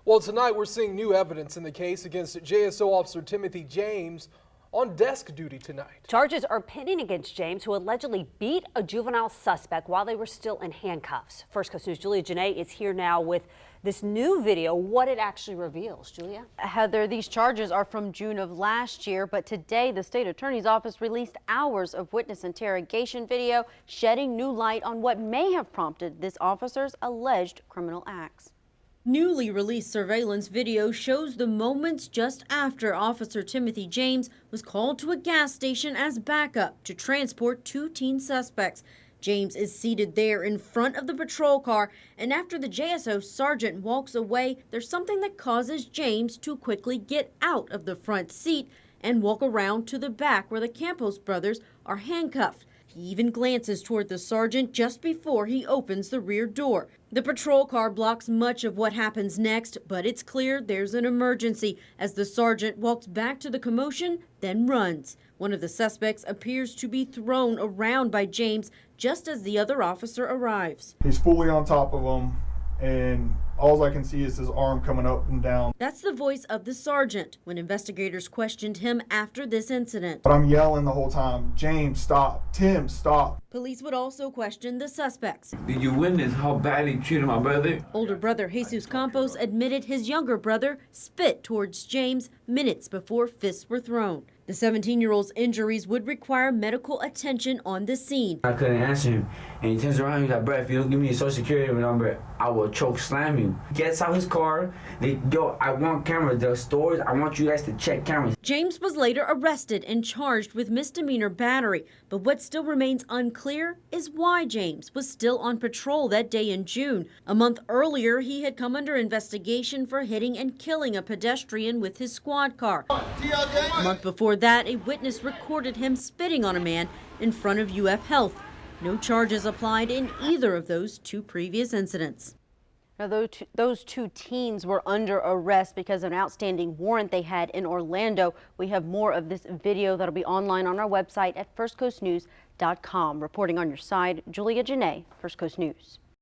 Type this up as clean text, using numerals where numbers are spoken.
Well, tonight we're seeing new evidence in the case against JSO officer Timothy James on desk duty tonight. Charges are pending against James, who allegedly beat a juvenile suspect while they were still in handcuffs. First Coast News' Julia Janae is here now with this new video, what it actually reveals. Julia? Heather, these charges are from June of last year, but today the state attorney's office released hours of witness interrogation video, shedding new light on what may have prompted this officer's alleged criminal acts. Newly released surveillance video shows the moments just after Officer Timothy James was called to a gas station as backup to transport two teen suspects. James is seated there in front of the patrol car, and after the JSO sergeant walks away, there's something that causes James to quickly get out of the front seat and walk around to the back where the Campos brothers are handcuffed. He even glances toward the sergeant just before he opens the rear door. The patrol car blocks much of what happens next, but it's clear there's an emergency as the sergeant walks back to the commotion, then runs. One of the suspects appears to be thrown around by James just as the other officer arrives. He's fully on top of him, and all I can see is his arm coming up and down. That's the voice of the sergeant when investigators questioned him after this incident. But I'm yelling the whole time, James, stop. Tim, stop. Police would also question the suspects. Did you witness how badly he treated my brother? Older brother Jesus Campos admitted his younger brother spit towards James minutes before fists were thrown. The 17-year-old's injuries would require medical attention on the scene. I couldn't answer him, and he turns around, he's like, bro, if you don't give me your social security number, I will choke slam you. Gets out his car, yo, I want cameras, the stores, I want you guys to check cameras. James was later arrested and charged with misdemeanor battery, but what still remains unclear is why James was still on patrol that day in June. A month earlier, he had come under investigation for hitting and killing a pedestrian with his squad car. A month before that, a witness recorded him spitting on a man in front of UF Health. No charges applied in either of those two previous incidents. Now, those two teens were under arrest because of an outstanding warrant they had in Orlando. We have more of this video that'll be online on our website at firstcoastnews.com. Reporting on your side, Julia Janae, First Coast News.